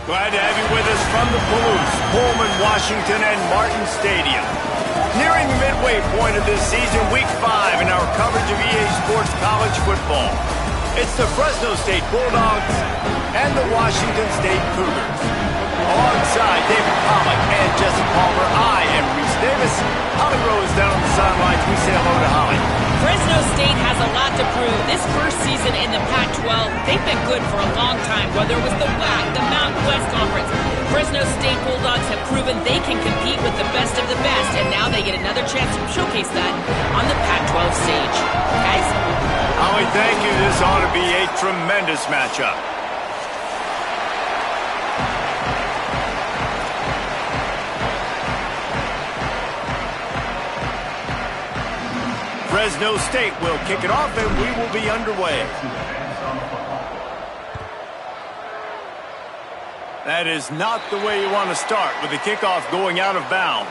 Glad to have you with us from the Palouse, Pullman, Washington, and Martin Stadium. Nearing the midway point of this season, Week 5 in our coverage of EA Sports College football. It's the Fresno State Bulldogs and the Washington State Cougars. Alongside David Pollack and Jesse Palmer, I am Reese Davis. Holly Rose down on the sidelines. We say hello to Holly. Fresno State has a lot to prove. This first season in the Pac-12, they've been good for a long time, whether it was the WAC, the Mountain West Conference. Fresno State Bulldogs have proven they can compete with the best of the best, and now they get another chance to showcase that on the Pac-12 stage. Guys? Holly, thank you. This ought to be a tremendous matchup. Fresno State will kick it off, and we will be underway. That is not the way you want to start, with the kickoff going out of bounds.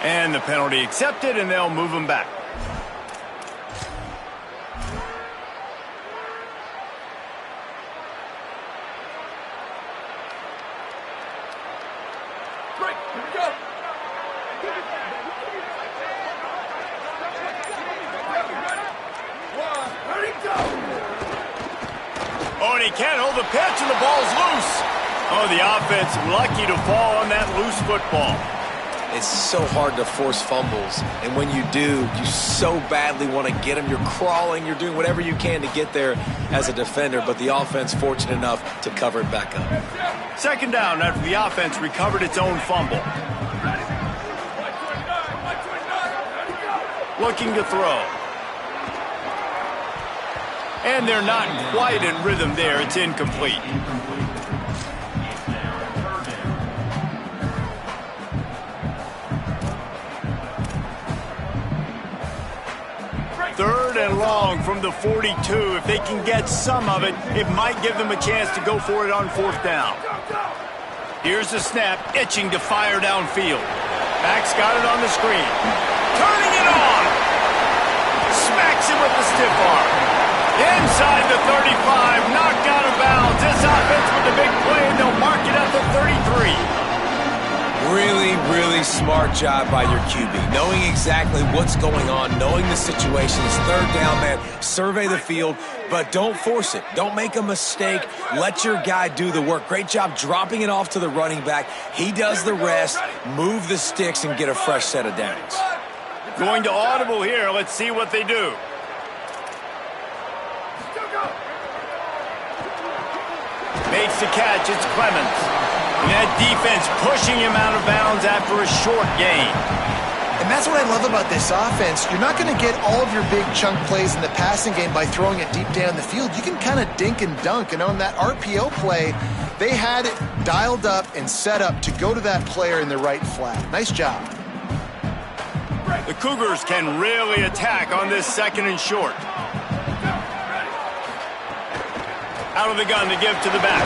And the penalty accepted, and they'll move them back. Break, here we go. Oh, and he can't hold the pitch, and the ball's loose. Oh, the offense lucky to fall on that loose football. It's so hard to force fumbles, and when you do, you so badly want to get them. You're crawling, you're doing whatever you can to get there as a defender, but the offense fortunate enough to cover it back up. Second down after the offense recovered its own fumble. Looking to throw. And they're not quite in rhythm there. It's incomplete. Third and long from the 42. If they can get some of it, it might give them a chance to go for it on fourth down. Here's the snap, itching to fire downfield. Max got it on the screen. Turning it on. Smacks him with the stiff arm. Inside the 35, knocked out of bounds. This offense with the big play, and they'll mark it at the 33. Really, really smart job by your QB. Knowing exactly what's going on, knowing the situation. It's third down, man. Survey the field, but don't force it. Don't make a mistake. Let your guy do the work. Great job dropping it off to the running back. He does the rest. Move the sticks and get a fresh set of downs. Going to audible here. Let's see what they do. Makes the catch, it's Clemens. And that defense pushing him out of bounds after a short gain. And that's what I love about this offense. You're not going to get all of your big chunk plays in the passing game by throwing it deep down the field. You can kind of dink and dunk. And on that RPO play, they had it dialed up and set up to go to that player in the right flat. Nice job. The Cougars can really attack on this second and short. Out of the gun to give to the back.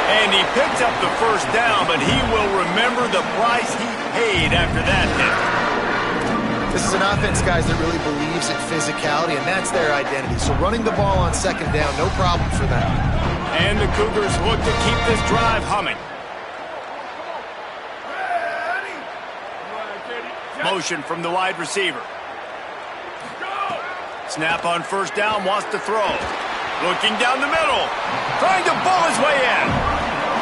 And he picks up the first down, but he will remember the price he paid after that hit. This is an offense, guys, that really believes in physicality, and that's their identity. So running the ball on second down, no problem for them. And the Cougars look to keep this drive humming. Motion from the wide receiver. Snap on first down, wants to throw. Looking down the middle, trying to bull his way in.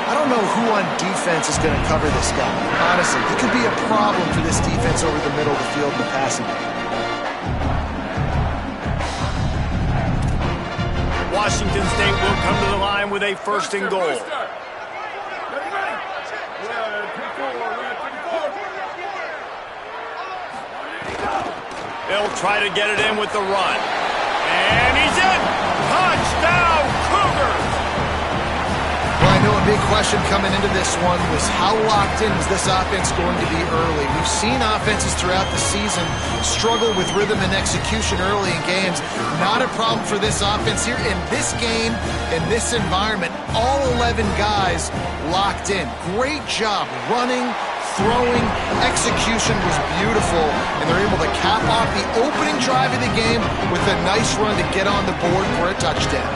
I don't know who on defense is going to cover this guy. Honestly, he could be a problem for this defense over the middle of the field in the passing game. Washington State will come to the line with a first and goal. They'll try to get it in with the run. And he's in! Touchdown, Cougars! Well, I know a big question coming into this one was how locked in was this offense going to be early? We've seen offenses throughout the season struggle with rhythm and execution early in games. Not a problem for this offense here. In this game, in this environment, all 11 guys locked in. Great job running, throwing, execution was beautiful, and they're able to cap off the opening drive of the game with a nice run to get on the board for a touchdown.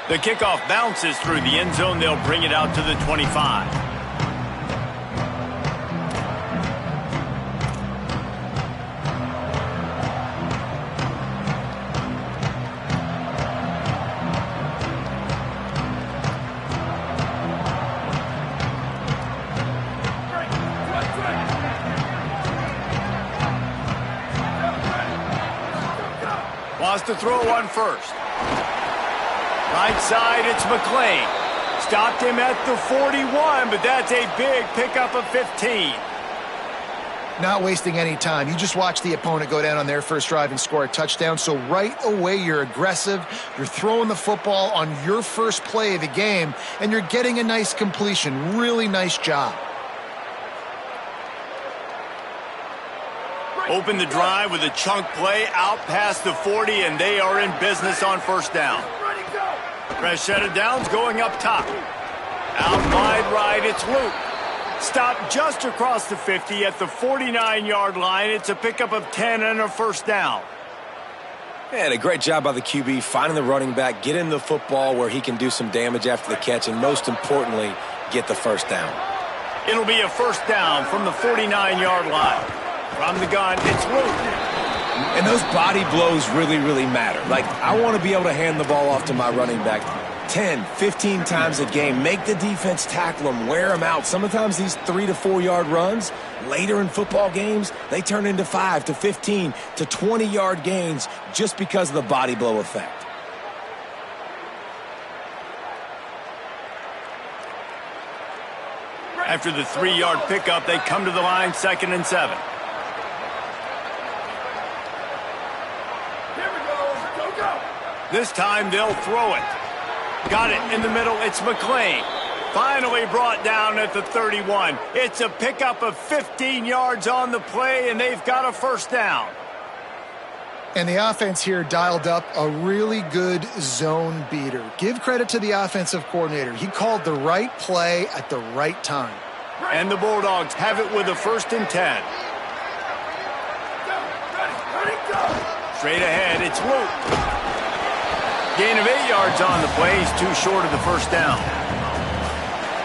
The kickoff bounces through the end zone. They'll bring it out to the 25. Wants to throw one first. Right side, it's McLean. Stopped him at the 41, but that's a big pickup of 15. Not wasting any time. You just watch the opponent go down on their first drive and score a touchdown. So right away, you're aggressive. You're throwing the football on your first play of the game, and you're getting a nice completion. Really nice job. Open the drive with a chunk play out past the 40, and they are in business on first down. Fresh set of downs going up top. Out wide right, it's Luke. Stopped just across the 50 at the 49-yard line. It's a pickup of 10 and a first down. And a great job by the QB finding the running back, getting the football where he can do some damage after the catch, and most importantly, get the first down. It'll be a first down from the 49-yard line. From the gun, it's Luke. And those body blows really, really matter. Like, I want to be able to hand the ball off to my running back 10, 15 times a game. Make the defense tackle them, wear them out. Sometimes these 3 to 4 yard runs, later in football games, they turn into 5 to 15 to 20 yard gains just because of the body blow effect. After the 3-yard pickup, they come to the line, 2nd and 7. This time they'll throw it. Got it in the middle. It's McLean. Finally brought down at the 31. It's a pickup of 15 yards on the play, and they've got a first down. And the offense here dialed up a really good zone beater. Give credit to the offensive coordinator. He called the right play at the right time. And the Bulldogs have it with a 1st and 10. Straight ahead, it's Luke. Gain of 8 yards on the play. He's too short of the first down.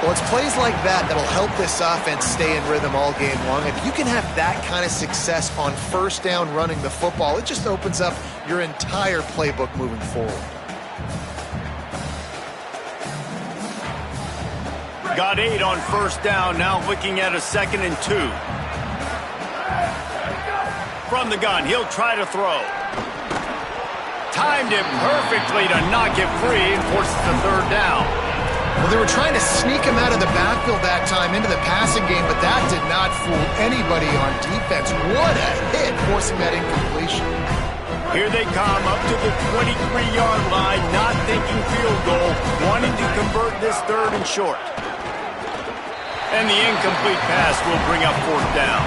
Well, it's plays like that that'll help this offense stay in rhythm all game long. If you can have that kind of success on first down running the football, it just opens up your entire playbook moving forward. Got 8 on first down, now looking at a 2nd and 2. From the gun, he'll try to throw. Timed it perfectly to knock it free and forces the 3rd down. Well, they were trying to sneak him out of the backfield that time into the passing game, but that did not fool anybody on defense. What a hit, forcing that incompletion. Here they come up to the 23-yard line, not thinking field goal, wanting to convert this 3rd and short. And the incomplete pass will bring up 4th down.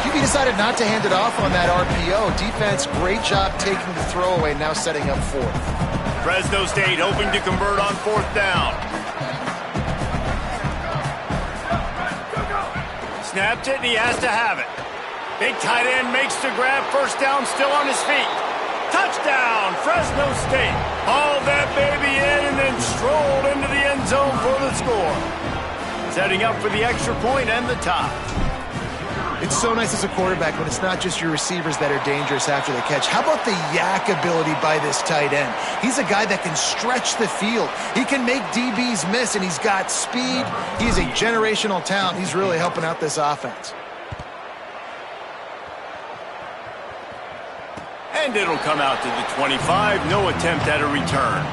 QB decided not to hand it off on that RPO. Defense, great job taking the throwaway, now setting up 4th. Fresno State hoping to convert on 4th down. Snapped it, and he has to have it. Big tight end makes the grab. First down, still on his feet. Touchdown, Fresno State. Hauled that baby in and then strolled into the end zone for the score. Setting up for the extra point and the tie. It's so nice as a quarterback when it's not just your receivers that are dangerous after the catch. How about the yak ability by this tight end? He's a guy that can stretch the field. He can make DBs miss, and he's got speed. He's a generational talent. He's really helping out this offense. And it'll come out to the 25. No attempt at a return.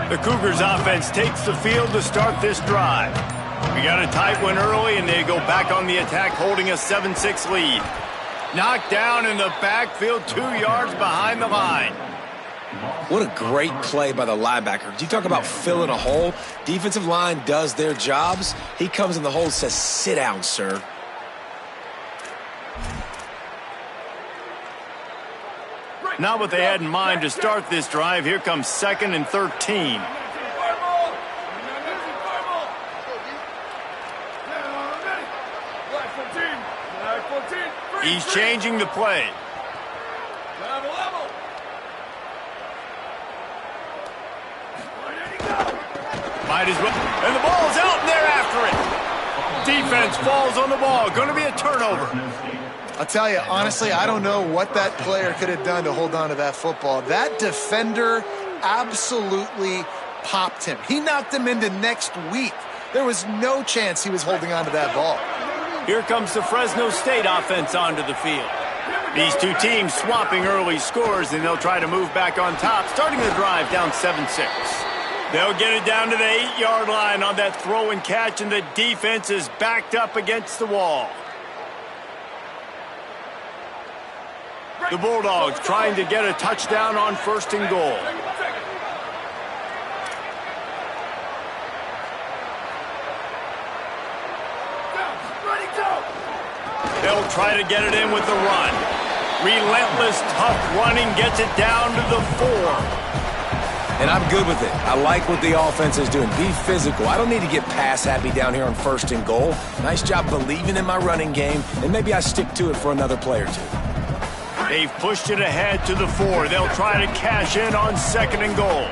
The Cougars offense takes the field to start this drive. We got a tight one early, and they go back on the attack, holding a 7-6 lead. Knocked down in the backfield, 2 yards behind the line. What a great play by the linebacker. You talk about filling a hole. Defensive line does their jobs. He comes in the hole and says, sit down, sir. Not what they had in mind to start this drive. Here comes 2nd and 13. He's changing the play. Might as well. And the ball's out, and they're after it. Defense falls on the ball. Going to be a turnover. I'll tell you, honestly, I don't know what that player could have done to hold on to that football. That defender absolutely popped him. He knocked him into next week. There was no chance he was holding on to that ball. Here comes the Fresno State offense onto the field. These two teams swapping early scores, and they'll try to move back on top, starting the drive down 7-6. They'll get it down to the 8-yard line on that throw and catch, and the defense is backed up against the wall. The Bulldogs trying to get a touchdown on 1st and goal. They'll try to get it in with the run. Relentless, tough running gets it down to the 4. And I'm good with it. I like what the offense is doing. Be physical. I don't need to get pass happy down here on 1st and goal. Nice job believing in my running game, and maybe I stick to it for another play or two. They've pushed it ahead to the 4. They'll try to cash in on 2nd and goal.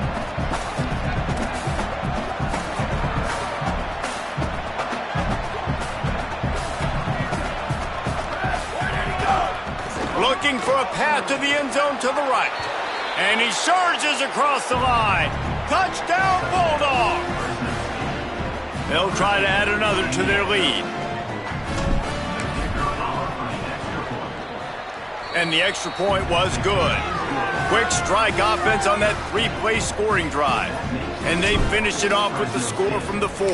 Looking for a path to the end zone to the right. And he surges across the line. Touchdown, Bulldogs! They'll try to add another to their lead. And the extra point was good. Quick strike offense on that 3-play scoring drive. And they finished it off with the score from the 4.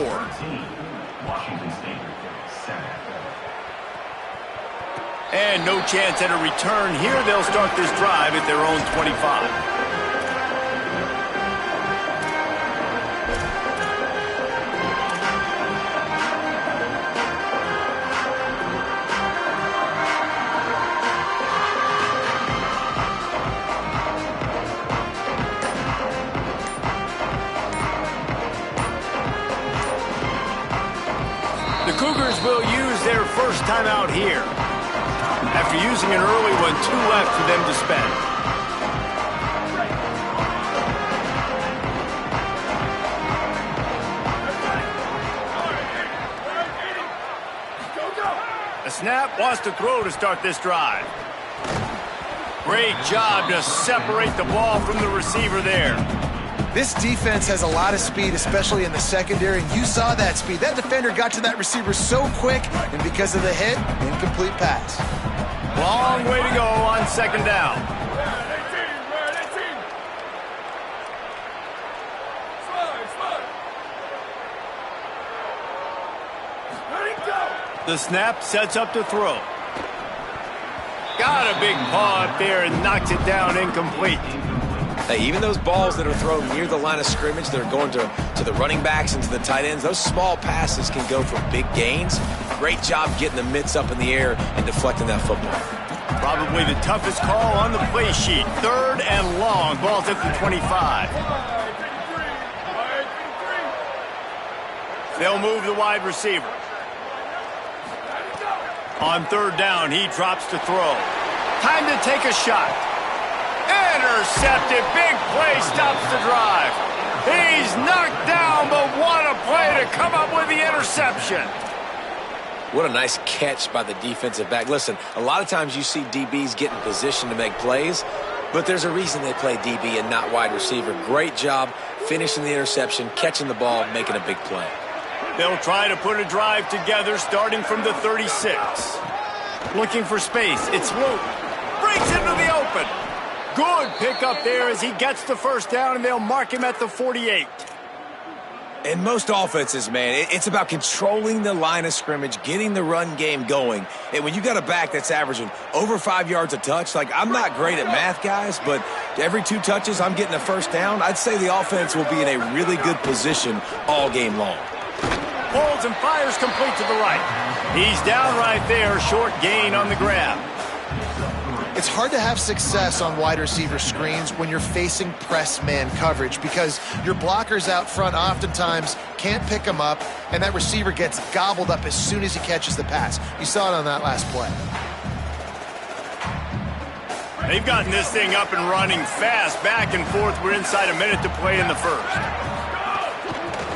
And no chance at a return here. They'll start this drive at their own 25. The Cougars will use their first time out here, after using an early one, 2 left for them to spend. A snap, wants to throw to start this drive. Great job to separate the ball from the receiver there. This defense has a lot of speed, especially in the secondary, and you saw that speed. That defender got to that receiver so quick, and because of the hit, incomplete pass. Long way to go on 2nd down. The snap sets up to throw. Got a big paw up there and knocks it down incomplete. Hey, even those balls that are thrown near the line of scrimmage that are going to the running backs and to the tight ends, those small passes can go for big gains. Great job getting the mitts up in the air and deflecting that football. Probably the toughest call on the play sheet. 3rd and long. Ball's at the 25. They'll move the wide receiver. On 3rd down, he drops to throw. Time to take a shot. Intercepted. Big play stops the drive. He's knocked down, but what a play to come up with the interception. What a nice catch by the defensive back. Listen, a lot of times you see DBs get in position to make plays, but there's a reason they play DB and not wide receiver. Great job finishing the interception, catching the ball, making a big play. They'll try to put a drive together starting from the 36. Looking for space. It's Luke. Breaks into the open. Good pickup there as he gets the 1st down, and they'll mark him at the 48. In most offenses, man, it's about controlling the line of scrimmage, getting the run game going. And when you got a back that's averaging over 5 yards a touch, like, I'm not great at math, guys, but every 2 touches I'm getting a 1st down, I'd say the offense will be in a really good position all game long. Pulls and fires complete to the right. He's down right there, short gain on the grab. It's hard to have success on wide receiver screens when you're facing press man coverage because your blockers out front oftentimes can't pick them up, and that receiver gets gobbled up as soon as he catches the pass. You saw it on that last play. They've gotten this thing up and running fast, back and forth. We're inside a minute to play in the first.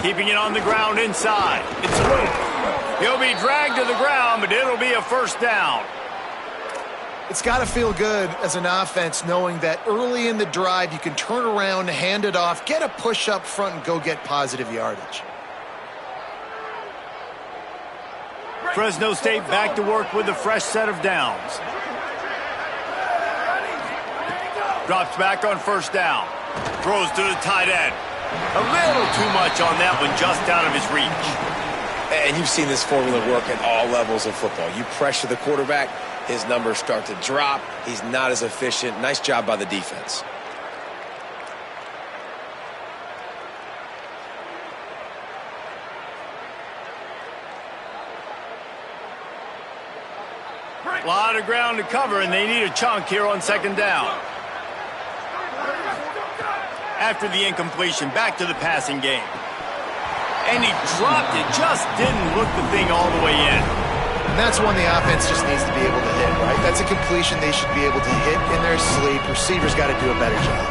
Keeping it on the ground inside. It's loose. He'll be dragged to the ground, but it'll be a first down. It's got to feel good as an offense knowing that early in the drive you can turn around, hand it off, get a push up front, and go get positive yardage. Fresno State back to work with a fresh set of downs. Drops back on first down. Throws to the tight end. A little too much on that one, just out of his reach. And you've seen this formula work at all levels of football. You pressure the quarterback, his numbers start to drop. He's not as efficient. Nice job by the defense. A lot of ground to cover, and they need a chunk here on second down. After the incompletion, back to the passing game. And he dropped it, just didn't look the thing all the way in. And that's one the offense just needs to be able to hit, right? That's a completion they should be able to hit in their sleep. Receivers got to do a better job.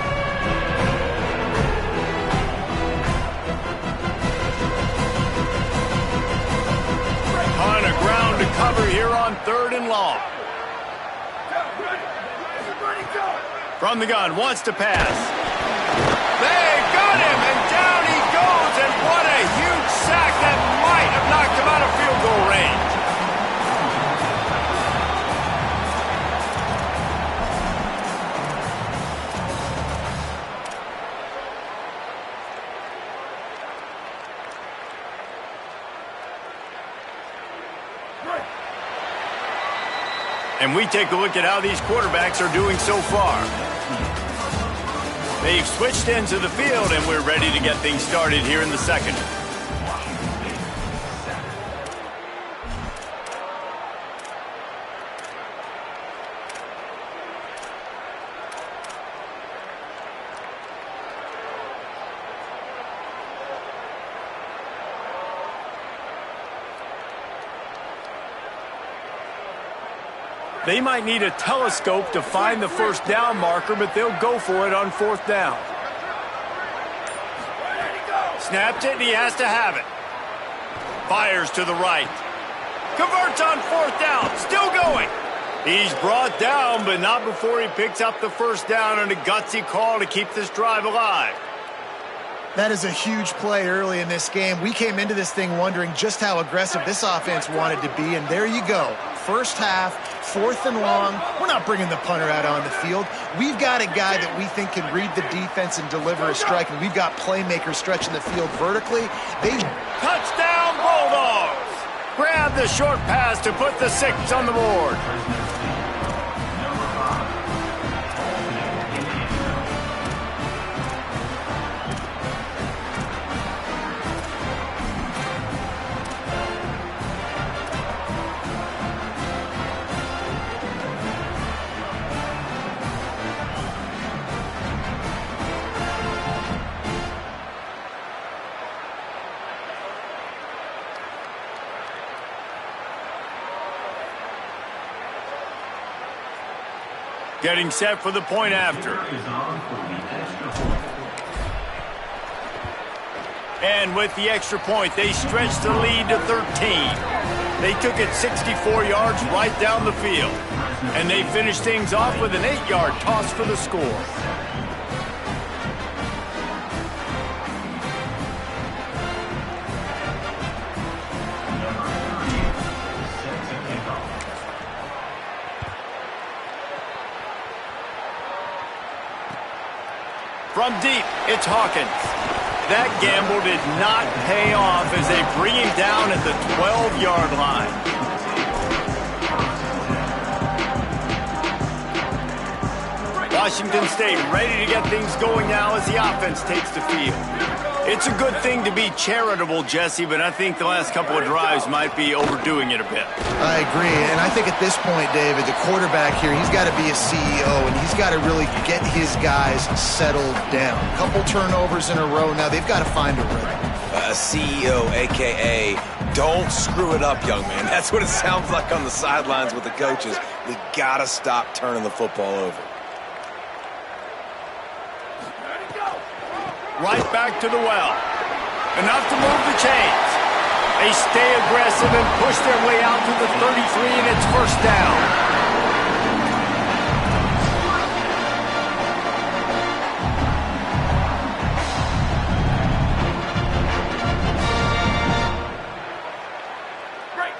Ton of ground to cover here on third and long. From the gun, wants to pass. They got him, and down he goes, and what a huge sack that might have knocked him out of field goal range. And we take a look at how these quarterbacks are doing so far. They've switched ends of the field, and we're ready to get things started here in the second. They might need a telescope to find the first down marker, but they'll go for it on fourth down. Snapped it, and he has to have it. Fires to the right. Converts on fourth down. Still going. He's brought down, but not before he picks up the first down on a gutsy call to keep this drive alive. That is a huge play early in this game. We came into this thing wondering just how aggressive this offense wanted to be, and there you go. First half, fourth and long. We're not bringing the punter out on the field. We've got a guy that we think can read the defense and deliver a strike, and we've got playmakers stretching the field vertically. Touchdown, Bulldogs! Grab the short pass to put the 6 on the board. Getting set for the point after. And with the extra point, they stretched the lead to 13. They took it 64 yards right down the field. And they finished things off with an 8-yard toss for the score. From deep, it's Hawkins. That gamble did not pay off as they bring him down at the 12-yard line. Washington State ready to get things going now as the offense takes the field. It's a good thing to be charitable, Jesse, but I think the last couple of drives might be overdoing it a bit. I agree, and I think at this point, David, the quarterback here, he's got to be a CEO, and he's got to really get his guys settled down. A couple turnovers in a row now. They've got to find a rhythm. CEO, a.k.a. don't screw it up, young man. That's what it sounds like on the sidelines with the coaches. We got to stop turning the football over. right back to the well. Enough to move the chains. They stay aggressive and push their way out to the 33, and it's first down.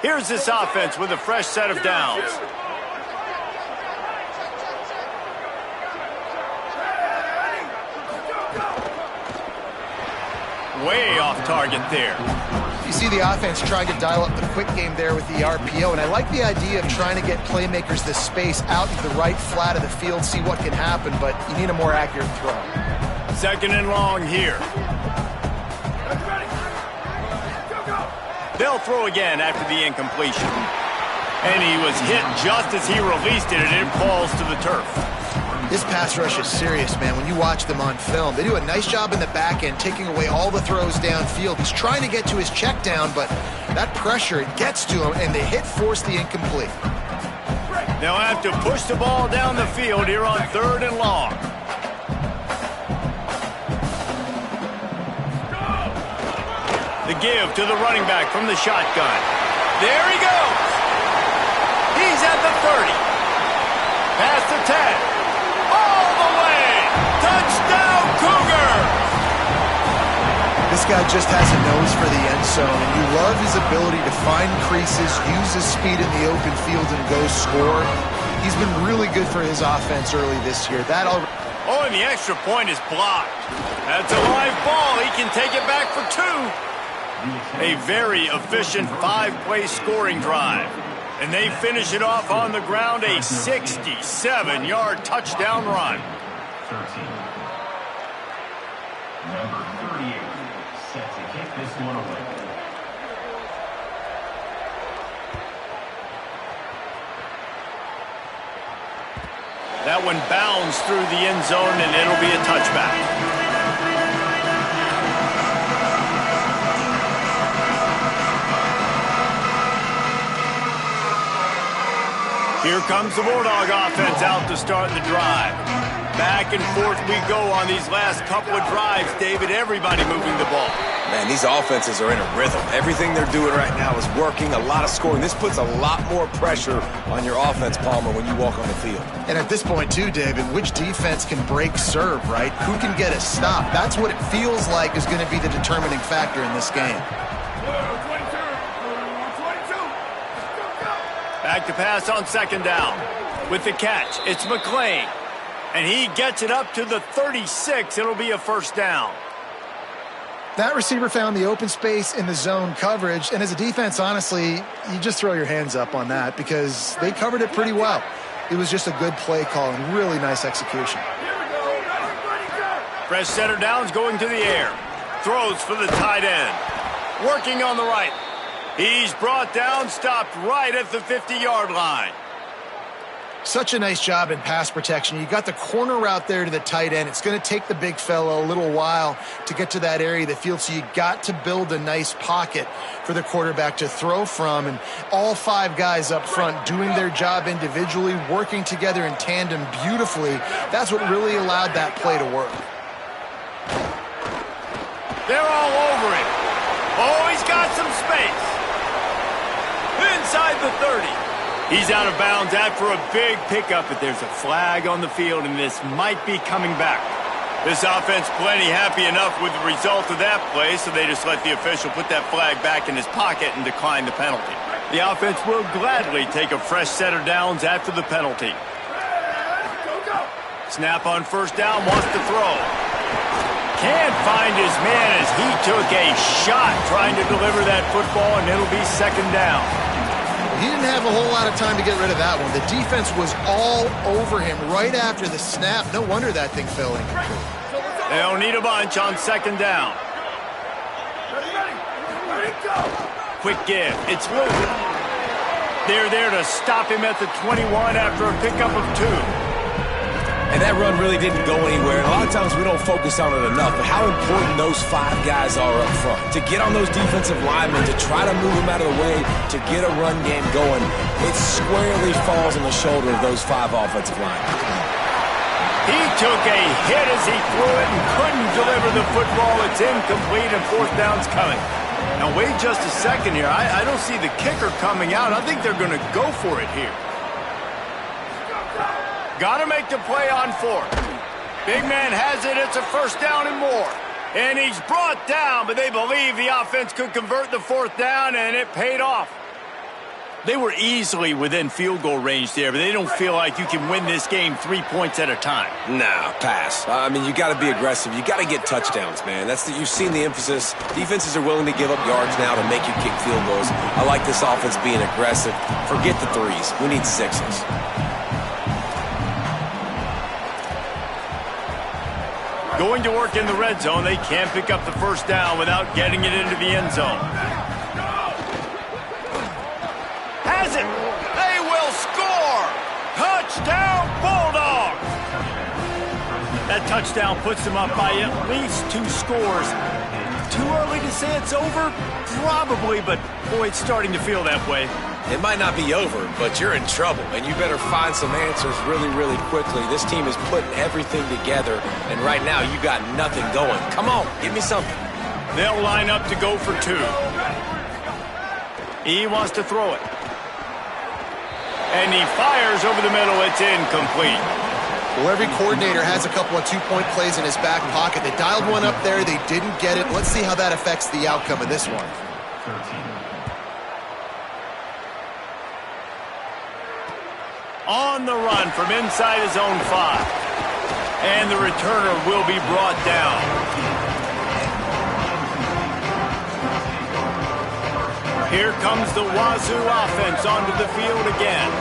Here's this offense with a fresh set of downs. Way off target there. You see the offense trying to dial up the quick game there with the RPO, and I like the idea of trying to get playmakers this space out to the right flat of the field, see what can happen, but you need a more accurate throw. Second and long here. They'll throw again after the incompletion. And he was hit just as he released it, and it falls to the turf. This pass rush is serious, man. When you watch them on film, they do a nice job in the back end, taking away all the throws downfield. He's trying to get to his check down, but that pressure, it gets to him, and the hit forced the incomplete. They'll have to push the ball down the field here on third and long. The give to the running back from the shotgun. There he goes. He's at the 30. Past the 10. All the way. Touchdown, Cougars. This guy just has a nose for the end zone, and you love his ability to find creases, use his speed in the open field, and go score. He's been really good for his offense early this year. Oh, and the extra point is blocked. That's a live ball. He can take it back for 2. A very efficient 5-play scoring drive. And they finish it off on the ground, a 67-yard touchdown run. 13. Number 38, set to kick this one away. That one bounds through the end zone, and it'll be a touchback. Here comes the Bulldog offense out to start the drive. Back and forth we go on these last couple of drives, David. Everybody moving the ball. Man, these offenses are in a rhythm. Everything they're doing right now is working, a lot of scoring. This puts a lot more pressure on your offense, Palmer, when you walk on the field. And at this point, too, David, which defense can break serve, right? Who can get a stop? That's what it feels like is going to be the determining factor in this game. Back to pass on second down. With the catch, it's McClain. And he gets it up to the 36. It'll be a first down. That receiver found the open space in the zone coverage. And as a defense, honestly, you just throw your hands up on that because they covered it pretty well. It was just a good play call and really nice execution. Fresh center downs going to the air. Throws for the tight end. Working on the right. He's brought down, stopped right at the 50-yard line. Such a nice job in pass protection. You got the corner route there to the tight end. It's going to take the big fella a little while to get to that area of the field, so you got to build a nice pocket for the quarterback to throw from. And all 5 guys up front doing their job individually, working together in tandem beautifully. That's what really allowed that play to work. They're all over him. Oh, he's got some space. Inside the 30. He's out of bounds after a big pickup, but there's a flag on the field, and this might be coming back. This offense plenty happy enough with the result of that play, so they just let the official put that flag back in his pocket and decline the penalty. The offense will gladly take a fresh set of downs after the penalty. Snap on first down, wants to throw. Can't find his man as he took a shot trying to deliver that football, and it'll be second down. He didn't have a whole lot of time to get rid of that one. The defense was all over him right after the snap. No wonder that thing fell in. They'll need a bunch on second down. Quick give. It's Luke. They're there to stop him at the 21 after a pickup of 2. And that run really didn't go anywhere. And a lot of times we don't focus on it enough, but how important those 5 guys are up front. To get on those defensive linemen, to try to move them out of the way, to get a run game going, it squarely falls on the shoulder of those 5 offensive linemen. He took a hit as he threw it and couldn't deliver the football. It's incomplete and fourth down's coming. Now, wait just a second here. I don't see the kicker coming out. I think they're going to go for it here. Got to make the play on fourth. Big man has it. It's a first down and more. And he's brought down, but they believe the offense could convert the fourth down, and it paid off. They were easily within field goal range there, but they don't feel like you can win this game 3 points at a time. Nah, pass. I mean, you got to be aggressive. You got to get touchdowns, man. You've seen the emphasis. Defenses are willing to give up yards now to make you kick field goals. I like this offense being aggressive. Forget the threes. We need sixes. Going to work in the red zone, they can't pick up the first down without getting it into the end zone. Has it! They will score! Touchdown, Bulldogs! That touchdown puts them up by at least 2 scores. Too early to say it's over? Probably, but boy, it's starting to feel that way. It might not be over, but you're in trouble, and you better find some answers really, really quickly. This team is putting everything together, and right now you got nothing going. Come on, give me something. They'll line up to go for 2. He wants to throw it. And he fires over the middle. It's incomplete. Well, every coordinator has a couple of 2-point plays in his back pocket. They dialed one up there. They didn't get it. Let's see how that affects the outcome of this one. 13. On the run from inside his own 5. And the returner will be brought down. Here comes the Wazoo offense onto the field again.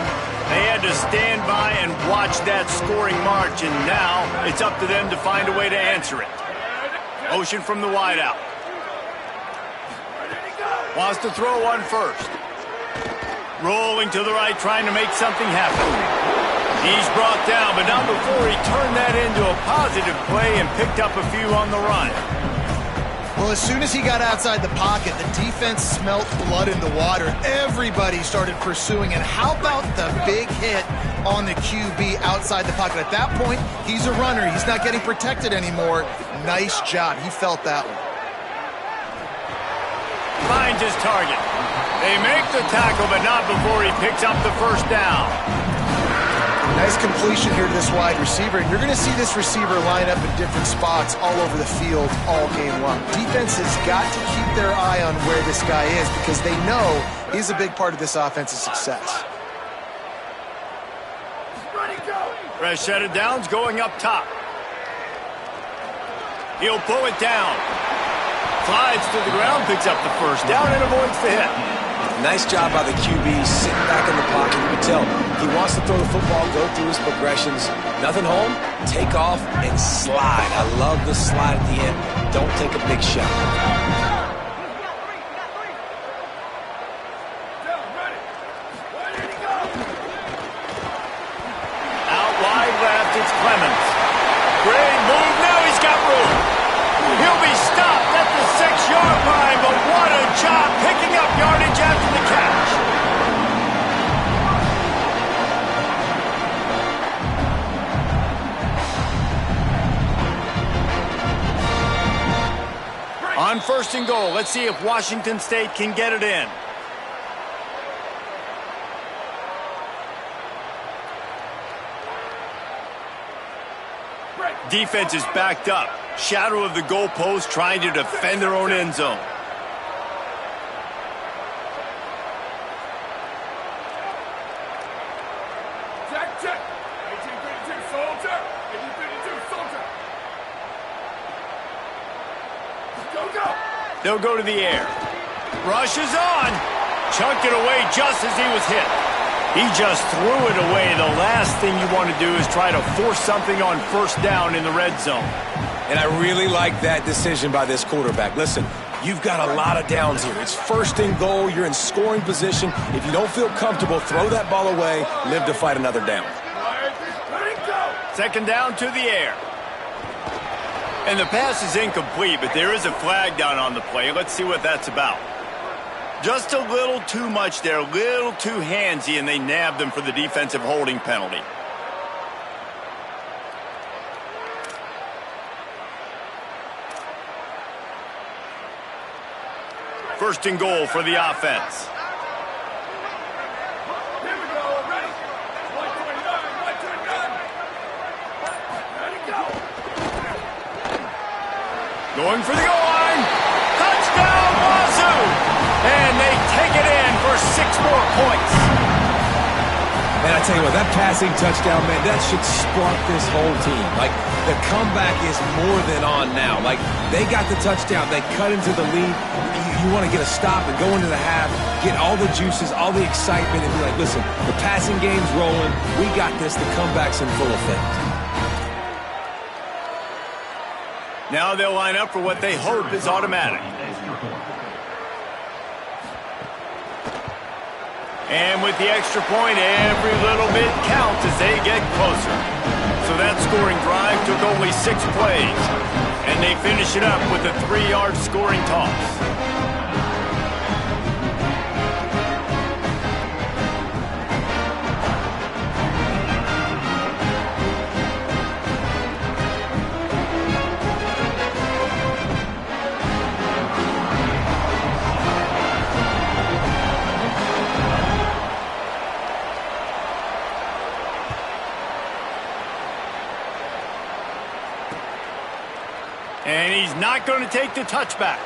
They had to stand by and watch that scoring march, and now it's up to them to find a way to answer it. Motion from the wideout. Wants to throw one first. Rolling to the right, trying to make something happen. He's brought down, but not before he turned that into a positive play and picked up a few on the run. Well, as soon as he got outside the pocket, the defense smelt blood in the water. Everybody started pursuing, and how about the big hit on the QB outside the pocket? At that point, he's a runner. He's not getting protected anymore. Nice job. He felt that one. Finds his target. They make the tackle, but not before he picks up the first down. Nice completion here to this wide receiver. And you're going to see this receiver line up in different spots all over the field all game long. Defense has got to keep their eye on where this guy is because they know he's a big part of this offense's success. Fresh set of downs going up top. He'll pull it down. Slides to the ground, picks up the first down, and avoids the hit. Nice job by the QB, sitting back in the pocket. You can tell he wants to throw the football, go through his progressions. Nothing home, take off, and slide. I love the slide at the end. Don't take a big shot. Out wide left, it's Clemens. Great move, now he's got room. He'll be stopped at the 6-yard line, but what a job picking up yardage after the catch. On 1st and goal, let's see if Washington State can get it in. Defense is backed up. Shadow of the goalpost, trying to defend their own end zone. Check. 1852 soldier. 1852 soldier. Go. They'll go to the air. Rush is on. Chunked it away just as he was hit. He just threw it away. The last thing you want to do is try to force something on first down in the red zone. And I really like that decision by this quarterback. Listen, you've got a lot of downs here. It's 1st and goal. You're in scoring position. If you don't feel comfortable, throw that ball away. Live to fight another down. 2nd down to the air. And the pass is incomplete, but there is a flag down on the play. Let's see what that's about. Just a little too much there, a little too handsy, and they nabbed them for the defensive holding penalty. First and goal for the offense. Here we go, ready. 129. Ready, go. Going for the goal line. Touchdown, Wazoo! And they take it in for 6 more points. Man, I tell you what, that passing touchdown, man, that should spark this whole team. Like, the comeback is more than on now. Like, they got the touchdown. They cut into the lead. You want to get a stop and go into the half, get all the juices, all the excitement, and be like, listen, the passing game's rolling. We got this. The comeback's in full effect. Now they'll line up for what they hope is automatic. And with the extra point, every little bit counts as they get closer. So that scoring drive took only 6 plays. And they finish it up with a 3-yard scoring toss. And he's not going to take the touchback.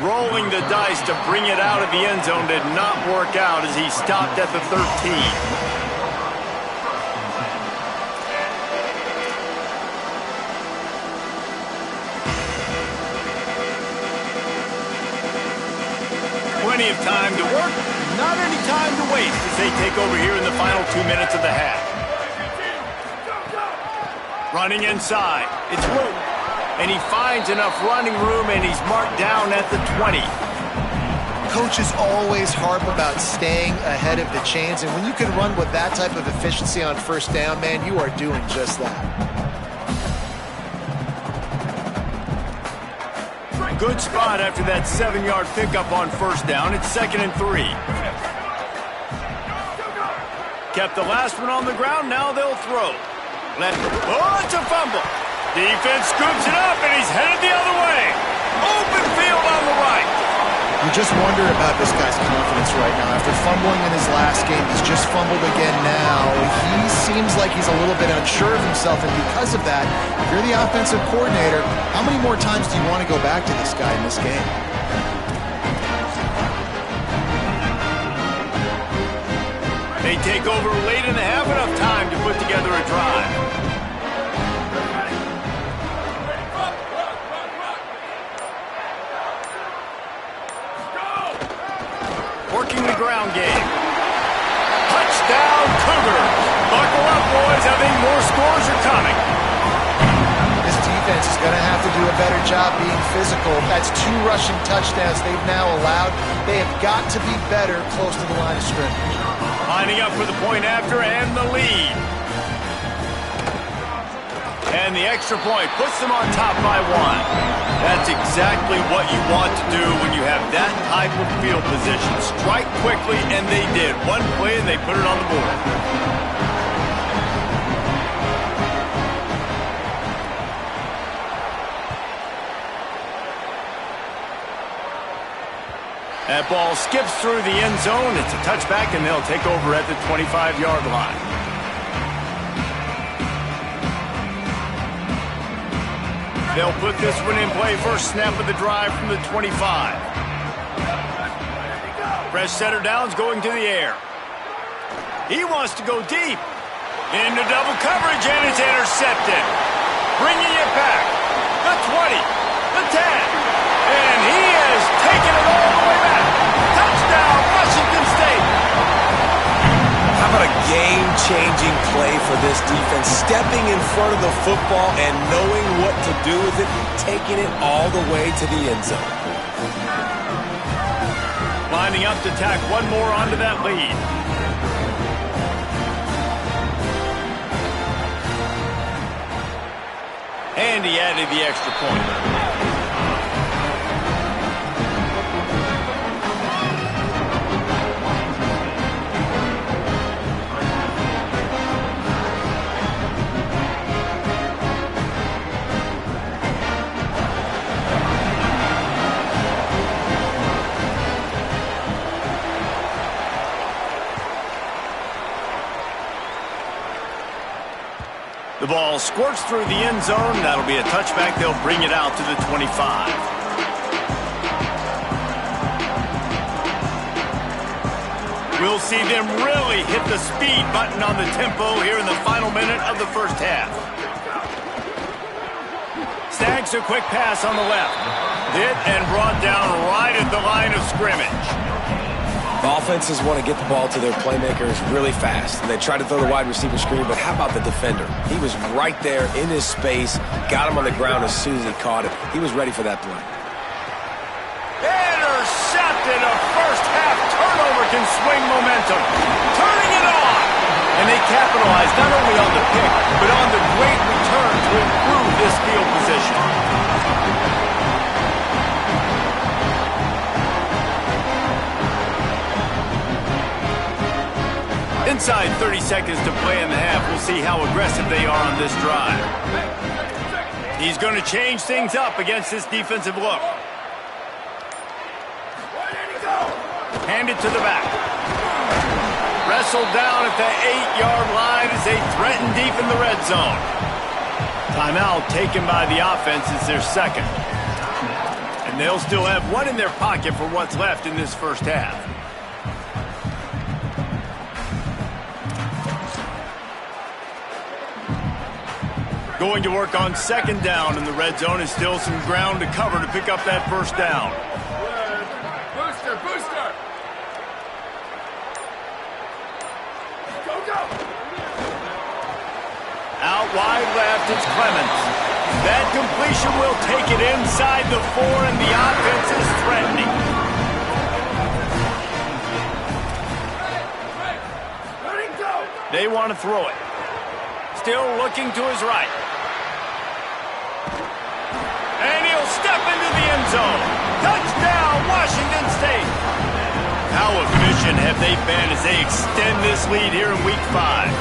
Rolling the dice to bring it out of the end zone did not work out as he stopped at the 13. Plenty of time to work, not any time to waste as they take over here in the final 2 minutes of the half. Running inside, it's Root. And he finds enough running room, and he's marked down at the 20. Coaches always harp about staying ahead of the chains, and when you can run with that type of efficiency on first down, man, you are doing just that. Good spot after that 7-yard pickup on first down. It's 2nd and 3. Kept the last one on the ground, now they'll throw. Oh, it's a fumble. Defense scoops it up, and he's headed the other way. Open field on the right. You just wonder about this guy's confidence right now. After fumbling in his last game, he's just fumbled again now. He seems like he's a little bit unsure of himself, and because of that, if you're the offensive coordinator, how many more times do you want to go back to this guy in this game? They take over late in the half, enough time to put together a drive. Working the ground game. Touchdown, Cougars. Buckle up, boys. I think more scores are coming. This defense is going to have to do a better job being physical. That's 2 rushing touchdowns they've now allowed. They have got to be better close to the line of scrimmage. Lining up for the point after and the lead. And the extra point puts them on top by 1. That's exactly what you want to do when you have that type of field position. Strike quickly, and they did. 1 play, and they put it on the board. That ball skips through the end zone. It's a touchback, and they'll take over at the 25-yard line. They'll put this one in play. First snap of the drive from the 25. Fresh setter downs going to the air. He wants to go deep. Into double coverage, and it's intercepted. Bringing it back. The 20. The 10. And he has taken it all the way back. Touchdown, Washington State. How about a game-changing play for this defense? Stepping in front of the football and knowing what to do with it, taking it all the way to the end zone. Lining up to tack one more onto that lead. And he added the extra point. ball squirts through the end zone. That'll be a touchback. They'll bring it out to the 25. We'll see them really hit the speed button on the tempo here in the final minute of the first half. Snags a quick pass on the left. Hit and brought down right at the line of scrimmage. The offenses want to get the ball to their playmakers really fast. And they try to throw the wide receiver screen, but how about the defender? He was right there in his space, got him on the ground as soon as he caught it. He was ready for that play. Intercepted. A first-half turnover can swing momentum. Turning it on. And they capitalized not only on the pick, but on the great return to improve this field position. Inside 30 seconds to play in the half. We'll see how aggressive they are on this drive. He's going to change things up against this defensive look. Hand it to the back. Wrestled down at the 8-yard line as they threaten deep in the red zone. Timeout taken by the offense is their second. And they'll still have one in their pocket for what's left in this first half. Going to work on second down, and the red zone is still some ground to cover to pick up that first down. Booster, booster! Go, go! Out wide left, it's Clemens. That completion will take it inside the 4, and the offense is threatening. Ready, go! They want to throw it. Still looking to his right. And he'll step into the end zone. Touchdown, Washington State. How efficient have they been as they extend this lead here in Week 5?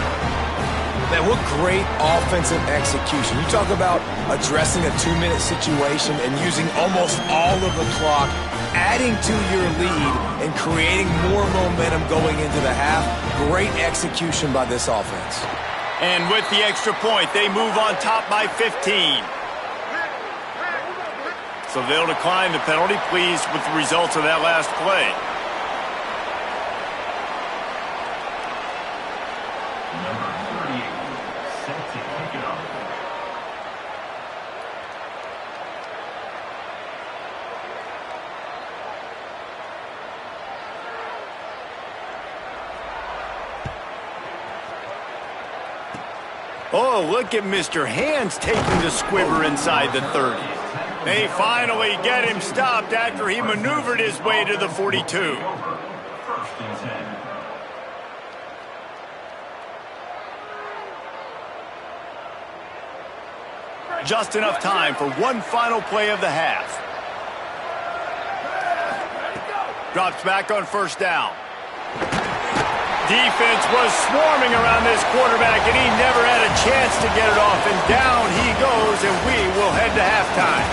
Man, what great offensive execution. You talk about addressing a 2-minute situation and using almost all of the clock, adding to your lead and creating more momentum going into the half. Great execution by this offense. And with the extra point, they move on top by 15. So they'll decline the penalty, pleased with the results of that last play. Number 38, set to kick it off. Oh, look at Mr. Hands taking the squibber inside the 30. They finally get him stopped after he maneuvered his way to the 42. First and 10. Just enough time for one final play of the half. Drops back on first down. Defense was swarming around this quarterback, and he never had a chance to get it off. And down he goes, and we will head to halftime.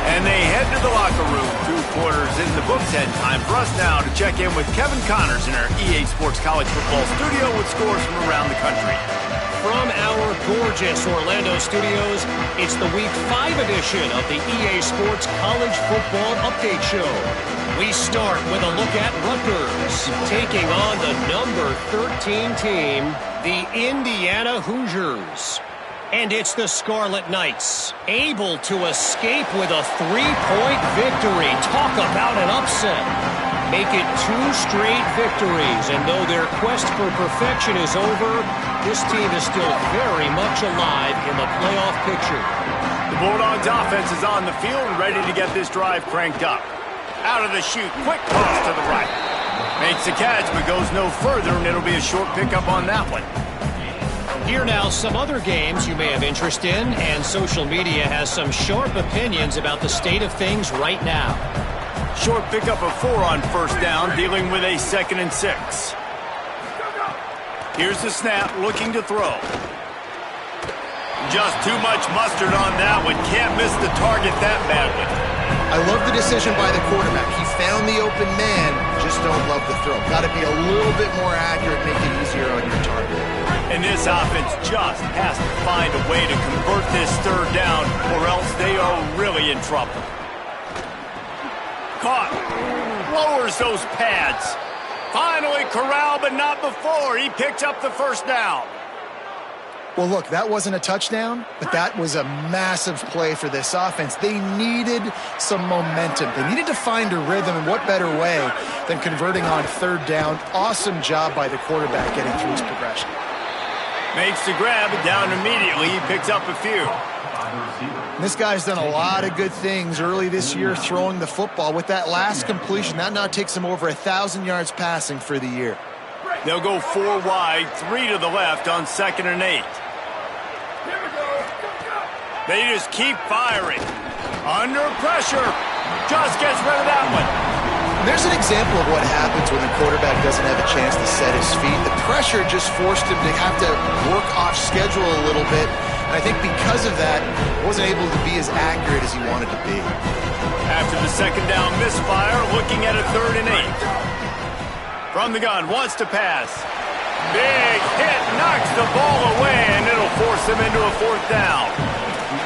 And they head to the locker room. 2 quarters in the books. And time for us now to check in with Kevin Connors in our EA Sports College Football studio with scores from around the country. From our gorgeous Orlando studios, it's the Week 5 edition of the EA Sports College Football Update Show. We start with a look at Rutgers, taking on the number 13 team, the Indiana Hoosiers. And it's the Scarlet Knights, able to escape with a 3-point victory. Talk about an upset. Make it 2 straight victories, and though their quest for perfection is over, this team is still very much alive in the playoff picture. The Bulldogs offense is on the field and ready to get this drive cranked up. Out of the chute, quick toss to the right. Makes the catch, but goes no further, and it'll be a short pickup on that one. Here now, some other games you may have interest in, and social media has some sharp opinions about the state of things right now. Short pickup of 4 on first down, dealing with a 2nd and 6. Here's the snap, looking to throw. Just too much mustard on that one. Can't miss the target that badly. I love the decision by the quarterback. He found the open man, just don't love the throw. Got to be a little bit more accurate, make it easier on your target. And this offense just has to find a way to convert this third down, or else they are really in trouble. Caught. Lowers those pads. Finally corralled, but not before. He picked up the first down. Well, look, that wasn't a touchdown, but that was a massive play for this offense. They needed some momentum. They needed to find a rhythm, and what better way than converting on third down. Awesome job by the quarterback getting through his progression. Makes the grab, down immediately. He picks up a few. This guy's done a lot of good things early this year throwing the football. With that last completion, that now takes him over 1,000 yards passing for the year. They'll go 4 wide, 3 to the left on 2nd and 8. They just keep firing. Under pressure. Just gets rid of that one. There's an example of what happens when the quarterback doesn't have a chance to set his feet. The pressure just forced him to have to work off schedule a little bit. And I think because of that, he wasn't able to be as accurate as he wanted to be. After the second down misfire, looking at a 3rd and 8. From the gun, wants to pass. Big hit, knocks the ball away, and it'll force him into a 4th down.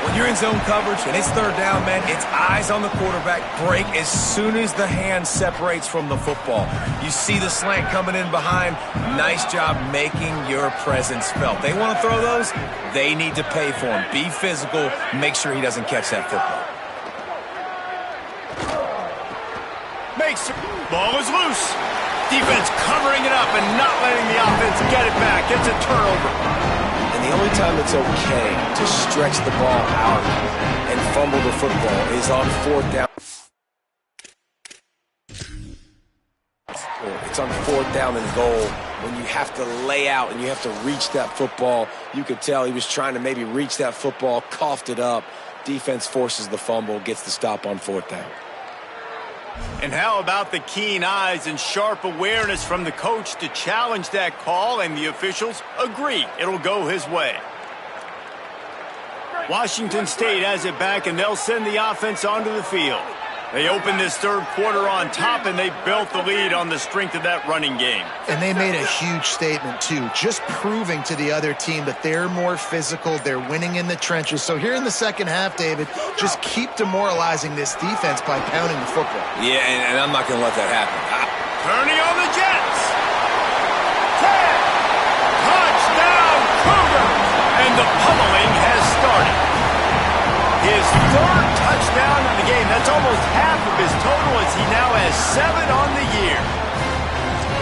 When you're in zone coverage and it's third down, man, it's eyes on the quarterback. Break as soon as the hand separates from the football. You see the slant coming in behind. Nice job making your presence felt. They want to throw those, they need to pay for them. Be physical, make sure he doesn't catch that football. Ball is loose. Defense covering it up and not letting the offense get it back. It's a turnover. And the only time it's okay to stretch the ball out and fumble the football is on 4th down. It's on 4th down and goal when you have to lay out and you have to reach that football. You could tell he was trying to maybe reach that football, coughed it up. Defense forces the fumble, gets the stop on 4th down. And how about the keen eyes and sharp awareness from the coach to challenge that call, and the officials agree it'll go his way. Washington State has it back, and they'll send the offense onto the field. They opened this third quarter on top, and they built the lead on the strength of that running game. And they made a huge statement, too, just proving to the other team that they're more physical, they're winning in the trenches. So here in the second half, David, just keep demoralizing this defense by pounding the football. Yeah, and I'm not going to let that happen. Turning on the Jets. 10. Touchdown, Cougars. And the pummeling has started. His 3rd touchdown in the game. That's almost half of his total, as he now has 7 on the year.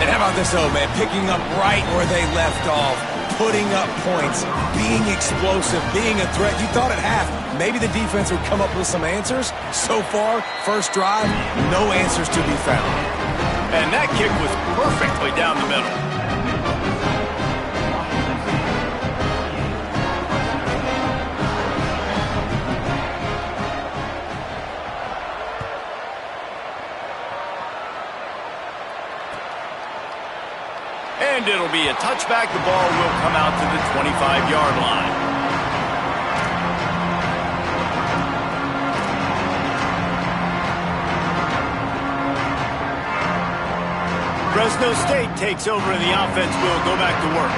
And how about this, though, man? Picking up right where they left off, putting up points, being explosive, being a threat. You thought at half maybe the defense would come up with some answers. So far, first drive, no answers to be found. And that kick was perfectly down the middle. And it'll be a touchback. The ball will come out to the 25-yard line. Fresno State takes over and the offense will go back to work.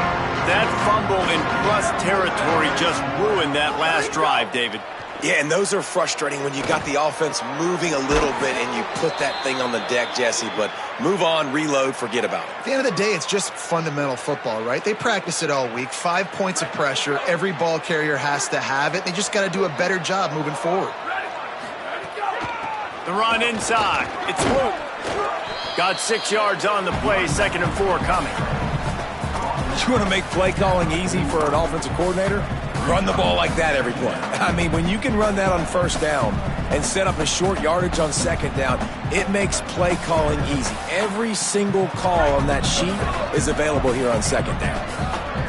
That fumble in plus territory just ruined that last drive, David. Yeah, and those are frustrating when you got the offense moving a little bit and you put that thing on the deck, Jesse. But move on, reload, forget about it. At the end of the day, it's just fundamental football, right? They practice it all week. 5 points of pressure. Every ball carrier has to have it. They just got to do a better job moving forward. The run inside. It's Luke. Got 6 yards on the play. 2nd and 4 coming. You want to make play calling easy for an offensive coordinator? Run the ball like that every play. I mean, when you can run that on first down and set up a short yardage on second down, it makes play calling easy. Every single call on that sheet is available here on second down.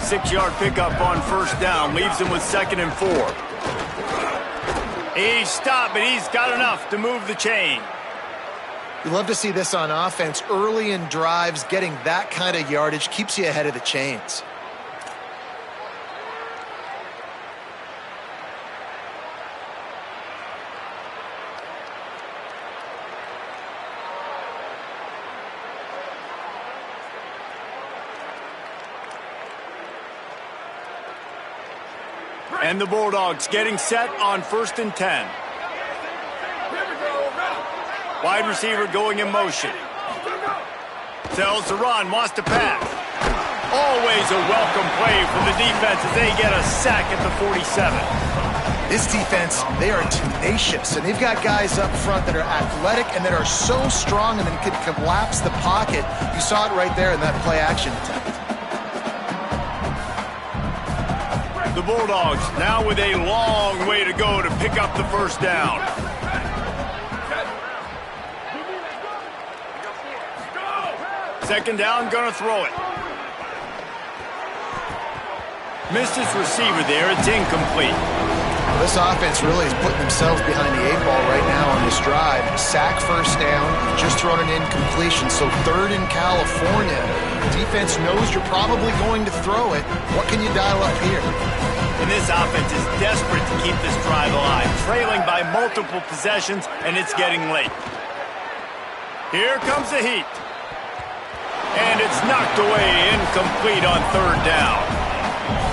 6-yard pickup on first down leaves him with 2nd and 4. He's stopped, but he's got enough to move the chain. You love to see this on offense. Early in drives, getting that kind of yardage keeps you ahead of the chains. And the Bulldogs getting set on 1st and 10. Wide receiver going in motion. Tells to run, wants to pass. Always a welcome play for the defense as they get a sack at the 47. This defense, they are tenacious, and they've got guys up front that are athletic and that are so strong and then can collapse the pocket. You saw it right there in that play-action attempt. The Bulldogs now with a long way to go to pick up the first down. Second down, gonna throw it. Missed his receiver there, it's incomplete. Well, this offense really is putting themselves behind the 8-ball right now on this drive. Sack first down, just thrown an incompletion, so 3rd in California. Defense knows you're probably going to throw it. What can you dial up here? And this offense is desperate to keep this drive alive, trailing by multiple possessions, and it's getting late. Here comes the heat. And it's knocked away, incomplete on 3rd down.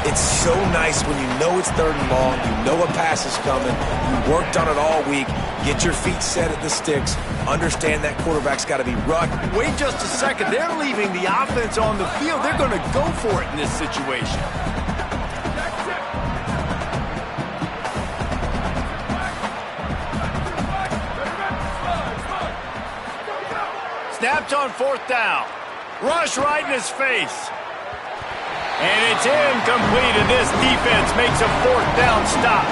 It's so nice when you know it's 3rd and long, you know a pass is coming, you worked on it all week, get your feet set at the sticks, understand that quarterback's got to be rushed. Wait just a second, they're leaving the offense on the field. They're going to go for it in this situation. Snapped on 4th down. Rush right in his face. And it's incomplete, and this defense makes a 4th down stop.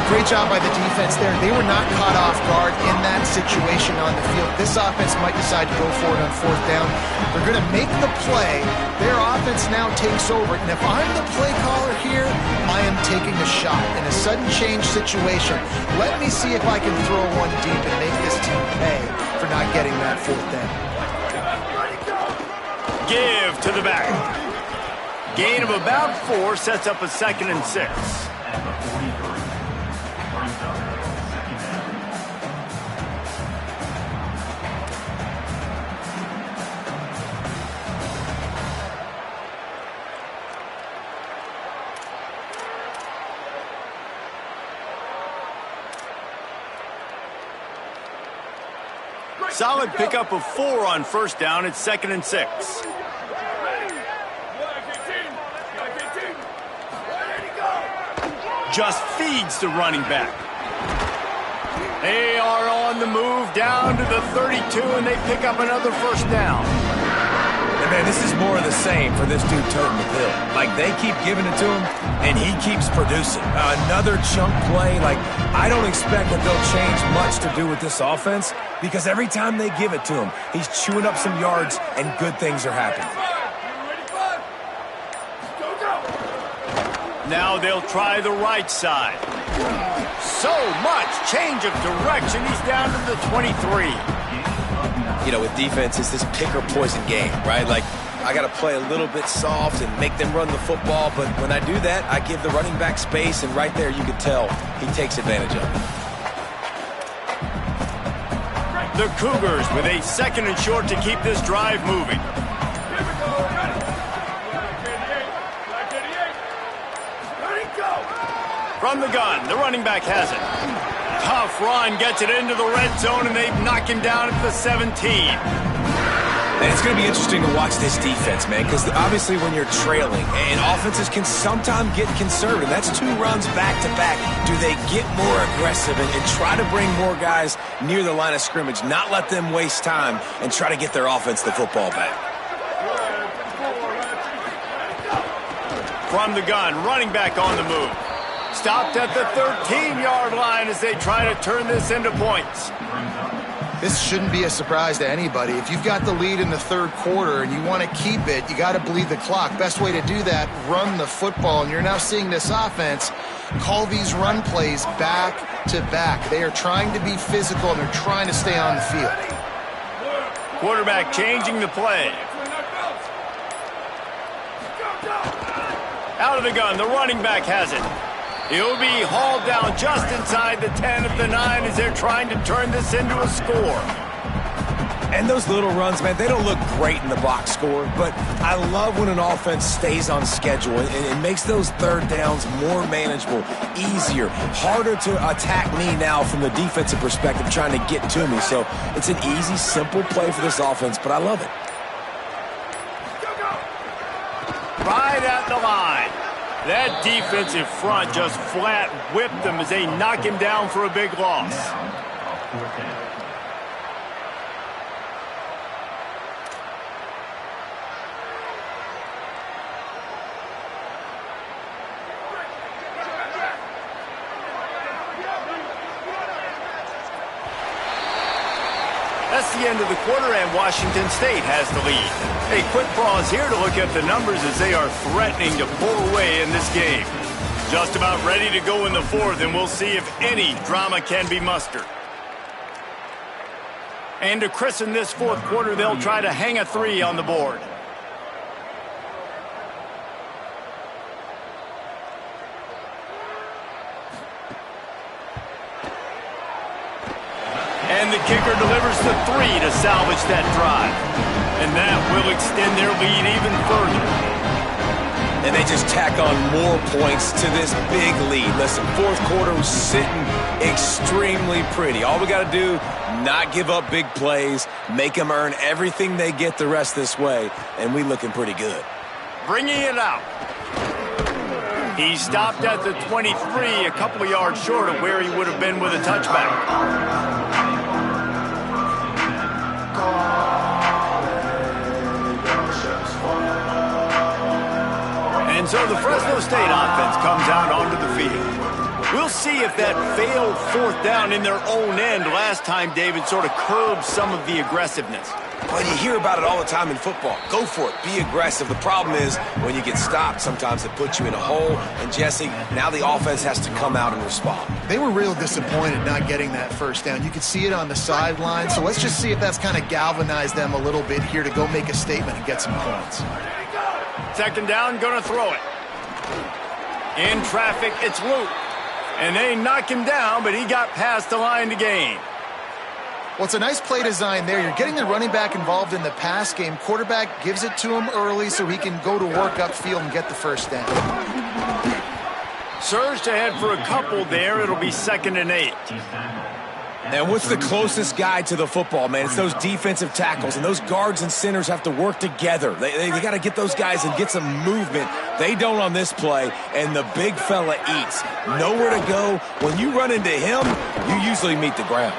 Great job by the defense there. They were not caught off guard in that situation on the field. This offense might decide to go for it on 4th down. They're going to make the play. Their offense now takes over. And if I'm the play caller here, I am taking a shot in a sudden change situation. Let me see if I can throw one deep and make this team pay for not getting that 4th down. Give to the back. Gain of about 4 sets up a 2nd and 6. Solid pickup of 4 on 1st down. It's 2nd and 6. Just feeds the running back. They are on the move down to the 32, and they pick up another 1st down. And man, this is more of the same for this dude toting the pill. Like, they keep giving it to him, and he keeps producing. Another chunk play. Like, I don't expect that they'll change much to do with this offense, because every time they give it to him, he's chewing up some yards, and good things are happening. Now they'll try the right side. So much change of direction. He's down to the 23. You know, with defense, it's this pick or poison game, right? Like, I got to play a little bit soft and make them run the football, but when I do that, I give the running back space, and right there you can tell he takes advantage of it. The Cougars with a 2nd and short to keep this drive moving. From the gun, the running back has it. Tough run, gets it into the red zone, and they knock him down at the 17. And it's going to be interesting to watch this defense, man, because obviously when you're trailing, and offenses can sometimes get conservative. That's 2 runs back-to-back. Do they get more aggressive and try to bring more guys near the line of scrimmage, not let them waste time, and try to get their offense the football back? From the gun, running back on the move. Stopped at the 13-yard line as they try to turn this into points. This shouldn't be a surprise to anybody. If you've got the lead in the 3rd quarter and you want to keep it, you got to bleed the clock. Best way to do that, run the football. And you're now seeing this offense call these run plays back to back. They are trying to be physical, and they're trying to stay on the field. Quarterback changing the play. Out of the gun, the running back has it. He'll be hauled down just inside the 10 at the 9 as they're trying to turn this into a score. And those little runs, man, they don't look great in the box score, but I love when an offense stays on schedule and it makes those third downs more manageable, easier, harder to attack me now from the defensive perspective trying to get to me. So it's an easy, simple play for this offense, but I love it. Right at the line. That defensive front just flat whipped them as they knock him down for a big loss. Fourth down. That's the end of the quarter, and Washington State has the lead. A quick pause here to look at the numbers as they are threatening to pull away in this game. Just about ready to go in the fourth, and we'll see if any drama can be mustered. And to christen this fourth quarter, they'll try to hang a three on the board. And the kicker delivers the three to salvage that drive. And that will extend their lead even further. And they just tack on more points to this big lead. Listen, fourth quarter was sitting extremely pretty. All we got to do, not give up big plays, make them earn everything they get the rest this way, and we looking pretty good. Bringing it out. He stopped at the 23, a couple of yards short of where he would have been with a touchback. And so the Fresno State offense comes out onto the field. We'll see if that failed fourth down in their own end last time, David, sort of curbed some of the aggressiveness. Well, you hear about it all the time in football. Go for it. Be aggressive. The problem is when you get stopped, sometimes it puts you in a hole. And, Jesse, now the offense has to come out and respond. They were real disappointed not getting that first down. You could see it on the sideline. So let's just see if that's kind of galvanized them a little bit here to go make a statement and get some points. Second down, going to throw it. In traffic, it's Luke. And they knock him down, but he got past the line to gain. Well, it's a nice play design there. You're getting the running back involved in the pass game. Quarterback gives it to him early so he can go to work upfield and get the first down. Surged ahead for a couple there. It'll be 2nd and 8. And what's the closest guy to the football, man? It's those defensive tackles, and those guards and centers have to work together. They got to get those guys and get some movement. They don't on this play, and the big fella eats. Nowhere to go. When you run into him, you usually meet the ground.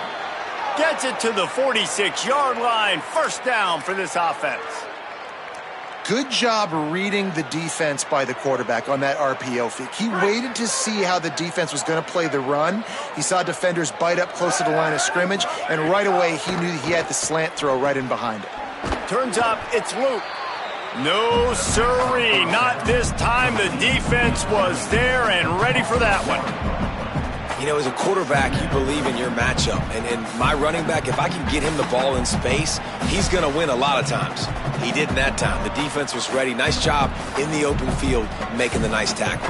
Gets it to the 46-yard line. First down for this offense. Good job reading the defense by the quarterback on that RPO fake. He waited to see how the defense was going to play the run. He saw defenders bite up close to the line of scrimmage, and right away he knew he had the slant throw right in behind it. Turns up, it's Luke. No siree, not this time. The defense was there and ready for that one. You know, as a quarterback, you believe in your matchup. And my running back, if I can get him the ball in space, he's going to win a lot of times. He didn't that time. The defense was ready. Nice job in the open field making the nice tackle.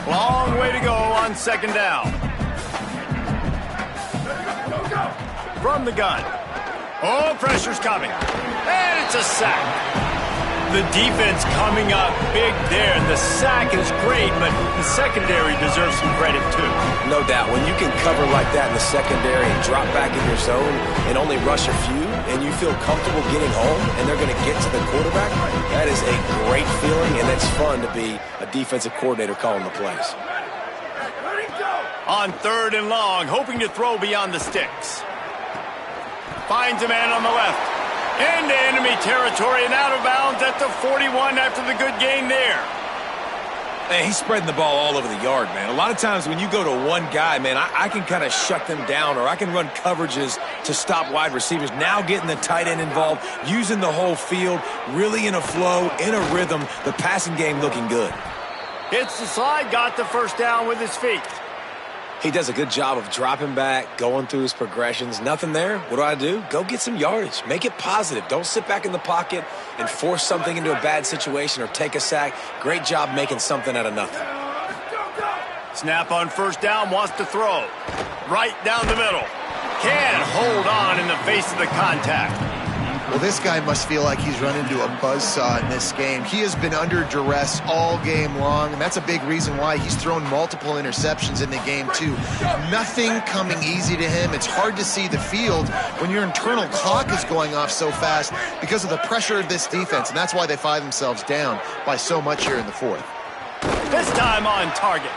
Long way to go on 2nd down. From the gun. Oh, pressure's coming. And it's a sack. The defense coming up big there. The sack is great, but the secondary deserves some credit too. No doubt. When you can cover like that in the secondary and drop back in your zone and only rush a few, and you feel comfortable getting home and they're going to get to the quarterback, that is a great feeling, and it's fun to be a defensive coordinator calling the plays. On 3rd and long, hoping to throw beyond the sticks. Finds a man on the left. Into enemy territory and out of bounds at the 41 after the good gain there. Man, he's spreading the ball all over the yard, man. A lot of times when you go to one guy, man, I can kind of shut them down, or I can run coverages to stop wide receivers. Now getting the tight end involved, using the whole field, really in a flow, in a rhythm, the passing game looking good. Hits the slide, got the first down with his feet. He does a good job of dropping back, going through his progressions. Nothing there. What do? Go get some yardage. Make it positive. Don't sit back in the pocket and force something into a bad situation or take a sack. Great job making something out of nothing. Snap on 1st down, wants to throw. Right down the middle. Can't hold on in the face of the contact. Well, this guy must feel like he's run into a buzzsaw in this game. He has been under duress all game long, and that's a big reason why he's thrown multiple interceptions in the game, too. Nothing coming easy to him. It's hard to see the field when your internal clock is going off so fast because of the pressure of this defense, and that's why they find themselves down by so much here in the fourth. This time on target.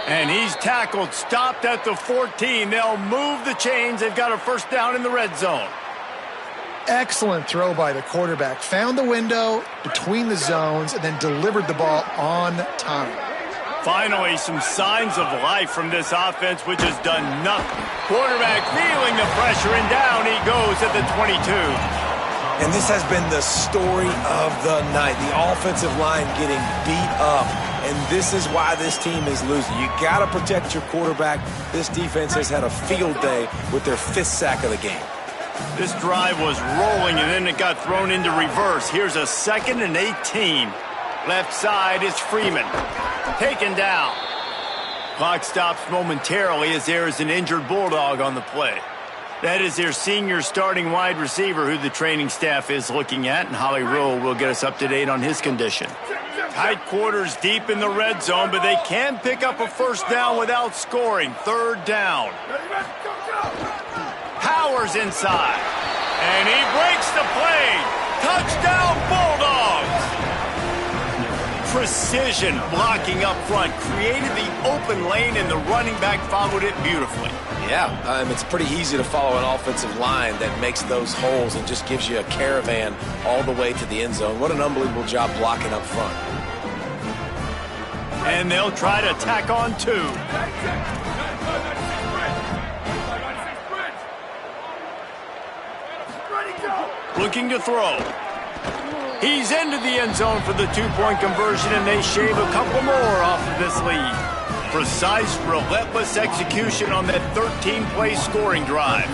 And he's tackled, stopped at the 14. They'll move the chains. They've got a first down in the red zone. Excellent throw by the quarterback. Found the window between the zones and then delivered the ball on time. Finally, some signs of life from this offense, which has done nothing. Quarterback feeling the pressure, and down he goes at the 22. And this has been the story of the night. The offensive line getting beat up. And this is why this team is losing. You got to protect your quarterback. This defense has had a field day with their 5th sack of the game. This drive was rolling, and then it got thrown into reverse. Here's a 2nd and 18. Left side is Freeman. Taken down. Clock stops momentarily as there is an injured Bulldog on the play. That is their senior starting wide receiver who the training staff is looking at, and Holly Rule will get us up to date on his condition. Tight quarters deep in the red zone, but they can pick up a first down without scoring. 3rd down. Powers inside. And he breaks the play. Touchdown Bulldogs. Precision blocking up front created the open lane, and the running back followed it beautifully. Yeah, it's pretty easy to follow an offensive line that makes those holes and just gives you a caravan all the way to the end zone. What an unbelievable job blocking up front. And they'll try to tack on 2. Looking to throw. He's into the end zone for the 2-point conversion, and they shave a couple more off of this lead. Precise, relentless execution on that 13-play scoring drive.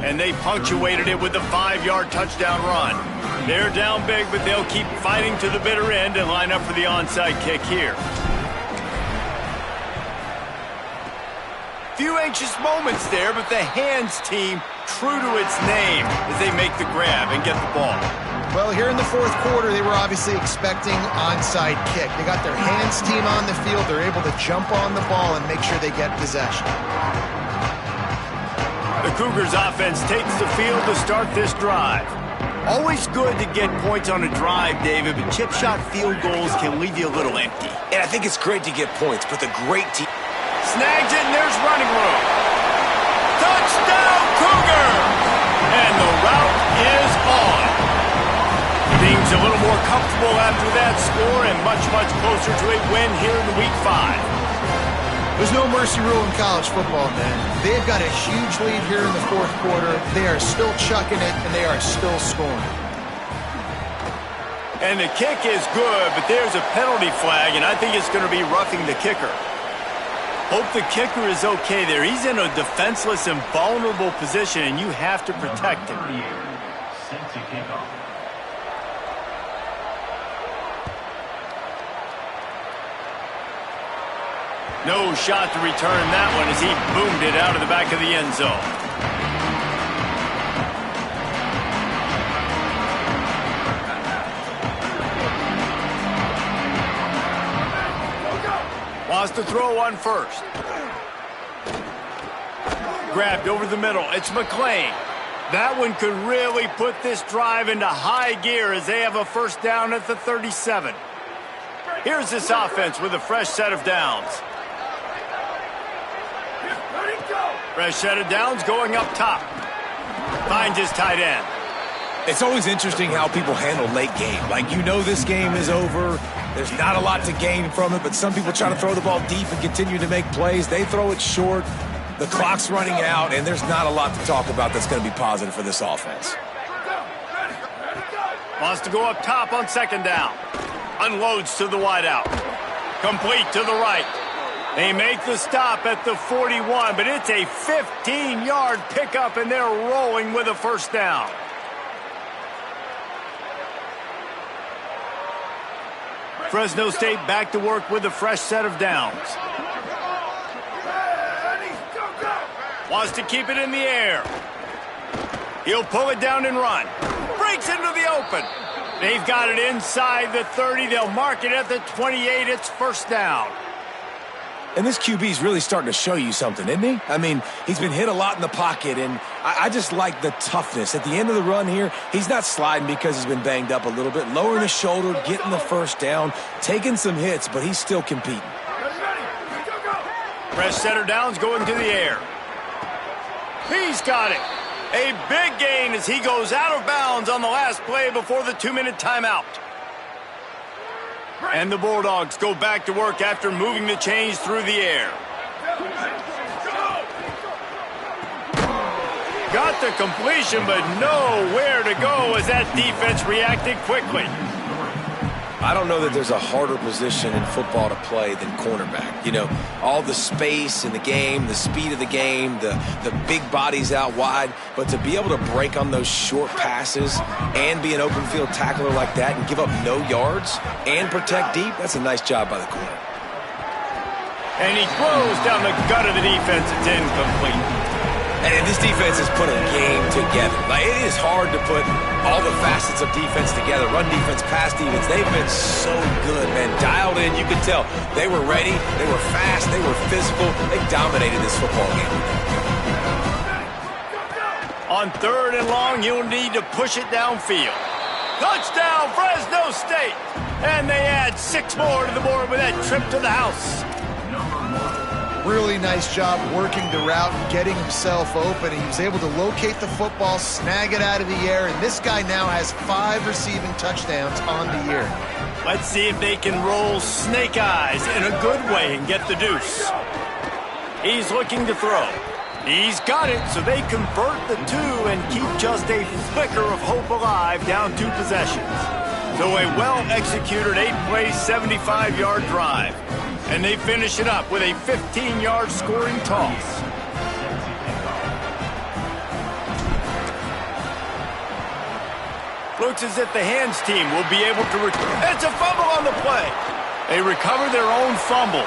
And they punctuated it with a 5-yard touchdown run. They're down big, but they'll keep fighting to the bitter end and line up for the onside kick here. Few anxious moments there, but the hands team true to its name as they make the grab and get the ball. Well, here in the 4th quarter, they were obviously expecting onside kick. They got their hands team on the field. They're able to jump on the ball and make sure they get possession. The Cougars offense takes the field to start this drive. Always good to get points on a drive, David, but chip shot field goals can leave you a little empty. And I think it's great to get points, but the great team... Snags it, and there's running room. Touchdown, Cougar! And the route is on. Things a little more comfortable after that score and much, much closer to a win here in Week 5. There's no mercy rule in college football, man. They've got a huge lead here in the 4th quarter. They are still chucking it, and they are still scoring. And the kick is good, but there's a penalty flag, and I think it's going to be roughing the kicker. Hope the kicker is okay there. He's in a defenseless and vulnerable position, and you have to protect him. Set to kick off. No shot to return that one as he boomed it out of the back of the end zone. Wants to throw on first. Grabbed over the middle. It's McClain. That one could really put this drive into high gear as they have a first down at the 37. Here's this offense with a fresh set of downs. Fresh set of downs going up top. Finds his tight end. It's always interesting how people handle late game. Like, you know this game is over. There's not a lot to gain from it, but some people try to throw the ball deep and continue to make plays. They throw it short. The clock's running out, and there's not a lot to talk about that's going to be positive for this offense. Wants to go up top on second down. Unloads to the wideout. Complete to the right. They make the stop at the 41, but it's a 15-yard pickup, and they're rolling with a first down. Fresno State back to work with a fresh set of downs. Wants to keep it in the air. He'll pull it down and run. Brings breaks into the open. They've got it inside the 30. They'll mark it at the 28. It's first down. And this QB's really starting to show you something, isn't he? I mean, he's been hit a lot in the pocket, and I just like the toughness. At the end of the run here, he's not sliding because he's been banged up a little bit. Lowering his shoulder, getting the first down, taking some hits, but he's still competing. Press center downs going to the air. He's got it. A big gain as he goes out of bounds on the last play before the 2-minute timeout. And the Bulldogs go back to work after moving the chains through the air. Got the completion, but nowhere to go as that defense reacted quickly. I don't know that there's a harder position in football to play than cornerback. You know, all the space in the game, the speed of the game, the big bodies out wide. But to be able to break on those short passes and be an open field tackler like that and give up no yards and protect deep, that's a nice job by the corner. And he throws down the gut of the defense. It's incomplete. And this defense has put a game together. Like, it is hard to put all the facets of defense together. Run defense, pass defense. They've been so good, man. Dialed in. You could tell they were ready. They were fast. They were physical. They dominated this football game. On 3rd and long, you'll need to push it downfield. Touchdown, Fresno State. And they add 6 more to the board with that trip to the house. Really nice job working the route and getting himself open. He was able to locate the football, snag it out of the air, and this guy now has 5 receiving touchdowns on the year. Let's see if they can roll snake eyes in a good way and get the deuce. He's looking to throw. He's got it, so they convert the 2 and keep just a flicker of hope alive down 2 possessions. So a well-executed 8-play, 75-yard drive. And they finish it up with a 15-yard scoring toss. Looks as if the hands team will be able to it's a fumble on the play. They recover their own fumble.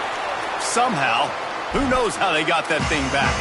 Somehow, who knows how they got that thing back.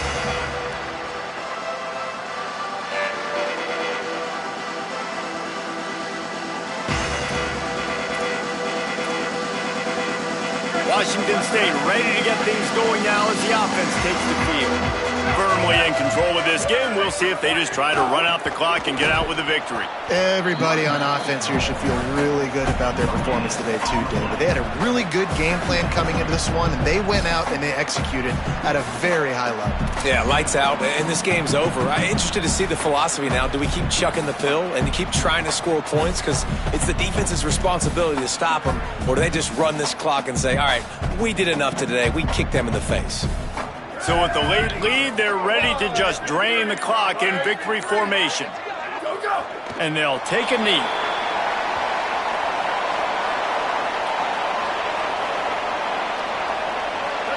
Washington State ready to get things going now as the offense takes the field. Firmly in control of this game. We'll see if they just try to run out the clock and get out with a victory. Everybody on offense here should feel really good about their performance today too, David. They had a really good game plan coming into this one, and they went out and they executed at a very high level. Yeah, lights out, and this game's over. I'm interested to see the philosophy now. Do we keep chucking the pill and keep trying to score points because it's the defense's responsibility to stop them, or do they just run this clock and say, all right, we did enough today. We kicked them in the face. So with the late lead, they're ready to just drain the clock in victory formation. And they'll take a knee.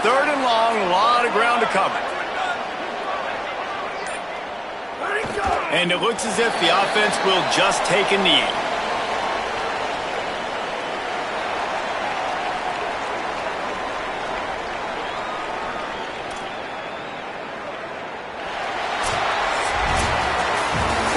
Third and long, a lot of ground to cover. And it looks as if the offense will just take a knee.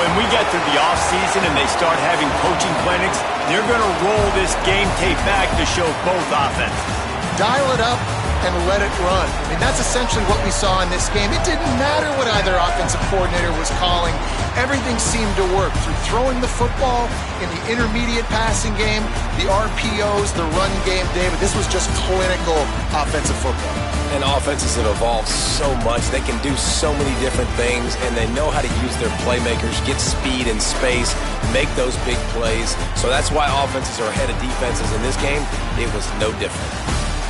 When we get to the offseason and they start having coaching clinics, they're going to roll this game tape back to show both offenses. Dial it up and let it run. I mean, that's essentially what we saw in this game. It didn't matter what either offensive coordinator was calling. Everything seemed to work through throwing the football in the intermediate passing game, the RPOs, the run game. David, this was just clinical offensive football. And offenses have evolved so much. They can do so many different things, and they know how to use their playmakers, get speed and space, make those big plays. So that's why offenses are ahead of defenses. In this game, it was no different.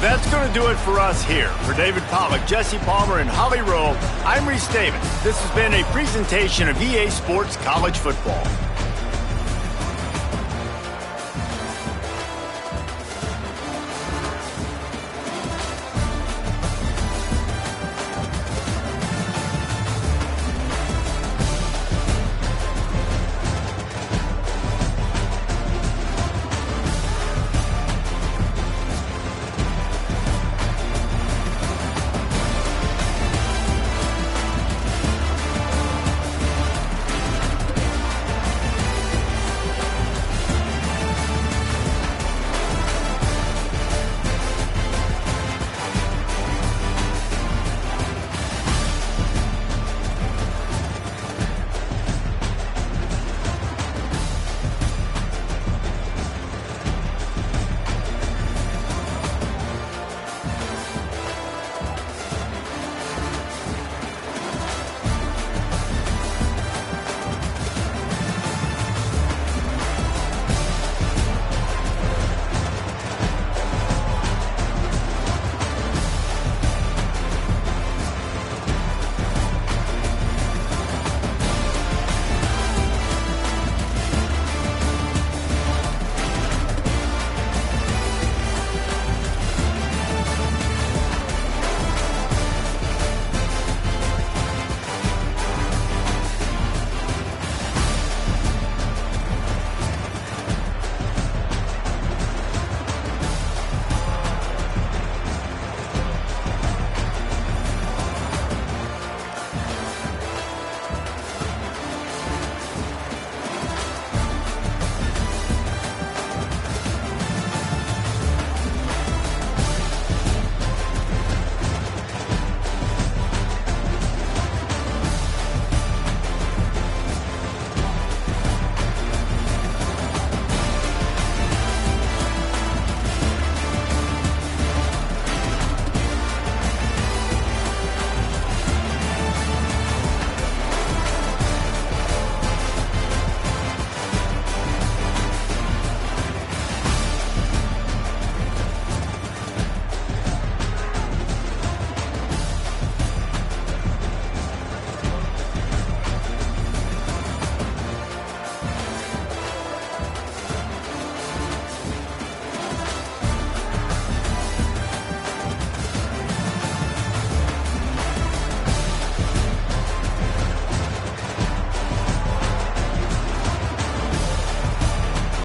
That's going to do it for us here. For David Pollack, Jesse Palmer, and Holly Rowe, I'm Reese Davis. This has been a presentation of EA Sports College Football.